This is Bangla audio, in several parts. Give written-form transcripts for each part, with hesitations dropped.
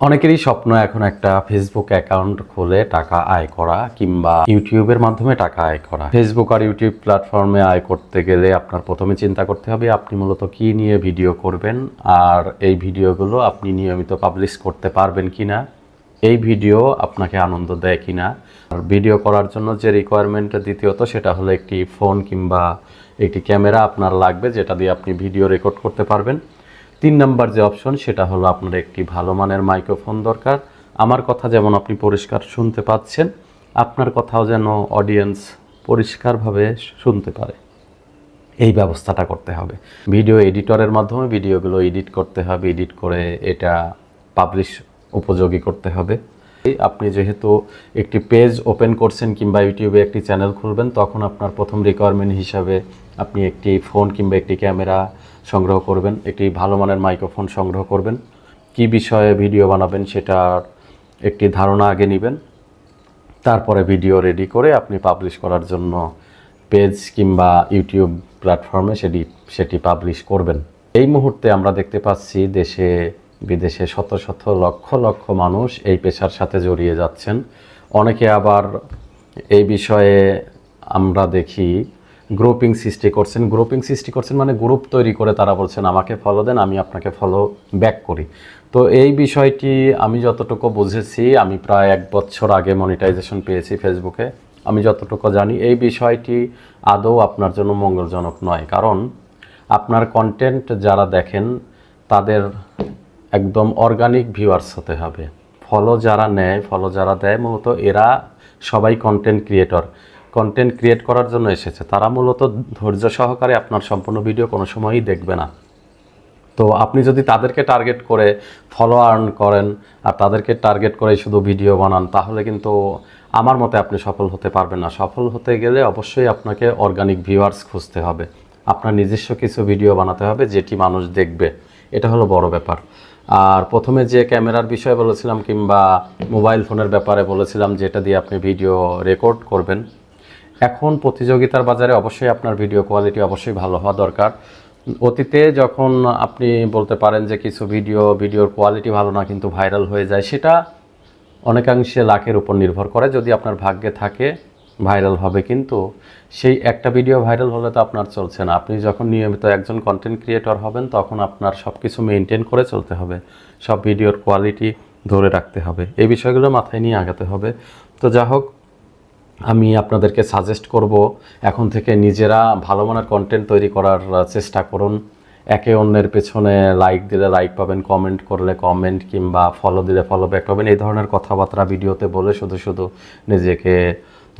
অনেকেরই স্বপ্ন এখন একটা ফেসবুক অ্যাকাউন্ট খুলে টাকা আয় করা কিংবা ইউটিউবের মাধ্যমে টাকা আয় করা। ফেসবুক আর ইউটিউব প্ল্যাটফর্মে আয় করতে গেলে আপনার প্রথমে চিন্তা করতে হবে আপনি মূলত কি নিয়ে ভিডিও করবেন, আর এই ভিডিওগুলো আপনি নিয়মিত পাবলিশ করতে পারবেন কিনা, এই ভিডিও আপনাকে আনন্দ দেয় কিনা। আর ভিডিও করার জন্য যে রিকোয়ারমেন্ট দ্বিতীয়ত সেটা হলো একটি ফোন কিংবা একটি ক্যামেরা আপনার লাগবে, যেটা দিয়ে আপনি ভিডিও রেকর্ড করতে পারবেন। 3 নাম্বার যে অপশন সেটা হলো আপনার একটি ভালো মানের মাইক্রোফোন দরকার। আমার কথা যেমন আপনি পরিষ্কার শুনতে পাচ্ছেন, আপনার কথাও যেন অডিয়েন্স পরিষ্কারভাবে শুনতে পারে, এই ব্যবস্থাটা করতে হবে। ভিডিও এডিটরের মাধ্যমে ভিডিওগুলো এডিট করতে হবে, এডিট করে এটা পাবলিশ উপযোগী করতে হবে। আপনি যেহেতু একটি পেজ ওপেন করছেন কিংবা ইউটিউবে একটি চ্যানেল খুলবেন, তখন আপনার প্রথম রিকোয়ারমেন্ট হিসাবে আপনি একটি ফোন কিংবা একটি ক্যামেরা সংগ্রহ করবেন, একটি ভালো মানের মাইক্রোফোন সংগ্রহ করবেন। কী বিষয়ে ভিডিও বানাবেন সেটার একটি ধারণা আগে নেবেন, তারপরে ভিডিও রেডি করে আপনি পাবলিশ করার জন্য পেজ কিংবা ইউটিউব প্ল্যাটফর্মে সেটি পাবলিশ করবেন। এই মুহূর্তে আমরা দেখতে পাচ্ছি দেশে বিদেশে শত শত লক্ষ লক্ষ মানুষ এই পেশার সাথে জড়িয়ে যাচ্ছেন। অনেকে আবার এই বিষয়ে আমরা দেখি গ্রুপিং সৃষ্টি করছেন মানে গ্রুপ তৈরি করে তারা বলছেন আমাকে ফলো দেন, আমি আপনাকে ফলো ব্যাক করি। তো এই বিষয়টি আমি যতটুকু বুঝেছি, আমি প্রায় 1 বছর আগে মনিটাইজেশন পেয়েছি ফেসবুকে, আমি যতটুকু জানি এই বিষয়টি আদৌ আপনার জন্য মঙ্গলজনক নয়। কারণ আপনার কন্টেন্ট যারা দেখেন তাদের একদম অর্গানিক ভিউয়ার্স হতে হবে। ফলো যারা নেয়, ফলো যারা দেয়, মূলত এরা সবাই কন্টেন্ট ক্রিয়েট করার জন্য এসেছে। তারা মূলত ধৈর্য সহকারে আপনার সম্পূর্ণ ভিডিও কোনো সময়ই দেখবে না। তো আপনি যদি তাদেরকে টার্গেট করে ফলো আর্ন করেন আর তাদেরকে টার্গেট করে শুধু ভিডিও বানান, তাহলে কিন্তু আমার মতে আপনি সফল হতে পারবেন না। সফল হতে গেলে অবশ্যই আপনাকে অর্গানিক ভিউয়ার্স খুঁজতে হবে, আপনার নিজস্ব কিছু ভিডিও বানাতে হবে যেটি মানুষ দেখবে, এটা হলো বড় ব্যাপার। আর প্রথমে যে ক্যামেরার বিষয়ে বলেছিলাম কিংবা মোবাইল ফোনের ব্যাপারে বলেছিলাম যেটা দিয়ে আপনি ভিডিও রেকর্ড করবেন, এখন প্রতিযোগিতার বাজারে অবশ্যই আপনার ভিডিও কোয়ালিটি অবশ্যই ভালো হওয়া দরকার। অতীতে যখন আপনি বলতে পারেন যে কিছু ভিডিওর কোয়ালিটি ভালো না কিন্তু ভাইরাল হয়ে যায়, সেটা অনেকাংশে লাকের উপর নির্ভর করে। যদি আপনার ভাগ্যে থাকে ভাইরাল হবে, কিন্তু সেই একটা ভিডিও ভাইরাল হলে তো আপনার চলছে না। আপনি যখন নিয়মিত একজন কন্টেন্ট ক্রিয়েটর হবেন তখন আপনার সব কিছু মেনটেন করে চলতে হবে, সব ভিডিওর কোয়ালিটি ধরে রাখতে হবে, এই বিষয়গুলো মাথায় নিয়ে আগাতে হবে। তো যা হোক, আমি আপনাদেরকে সাজেস্ট করব এখন থেকে নিজেরা ভালো মানের কন্টেন্ট তৈরি করার চেষ্টা করুন। একে অন্যের পেছনে লাইক দিলে লাইক পাবেন, কমেন্ট করলে কমেন্ট কিংবা ফলো দিলে ফলো ব্যাক পাবেন, এই ধরনের কথাবার্তা ভিডিওতে বলে শুধু শুধু নিজেকে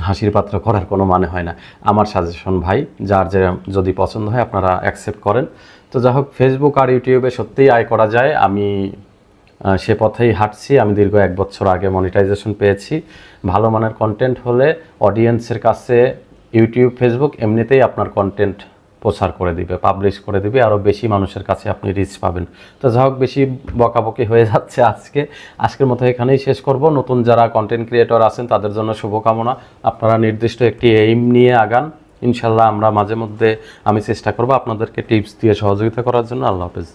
হাসির পাত্র করার কোনো মানে হয় না। আমার সাজেশন ভাই, যার যে যদি পছন্দ হয় আপনারা অ্যাকসেপ্ট করেন। তো যা হোক, ফেসবুক আর ইউটিউবে সত্যিই আয় করা যায়, আমি সে পথেই হাঁটছি। আমি দীর্ঘ 1 বছর আগে মনিটাইজেশন পেয়েছি। ভালো মানের কন্টেন্ট হলে অডিয়েন্সের কাছে ইউটিউব ফেসবুক এমনিতেই আপনার কন্টেন্ট প্রচার করে দিবে, পাবলিশ করে দিবে, আরও বেশি মানুষের কাছে আপনি রিচ পাবেন। তো যা হোক, বেশি বকাবকি হয়ে যাচ্ছে আজকের মতো এখানেই শেষ করব। নতুন যারা কন্টেন্ট ক্রিয়েটর আছেন তাদের জন্য শুভকামনা। আপনারা নির্দিষ্ট একটি এইম নিয়ে আগান, ইনশাল্লাহ আমরা মাঝে মধ্যে আমি চেষ্টা করব আপনাদেরকে টিপস দিয়ে সহযোগিতা করার জন্য। আল্লাহ হাফেজ।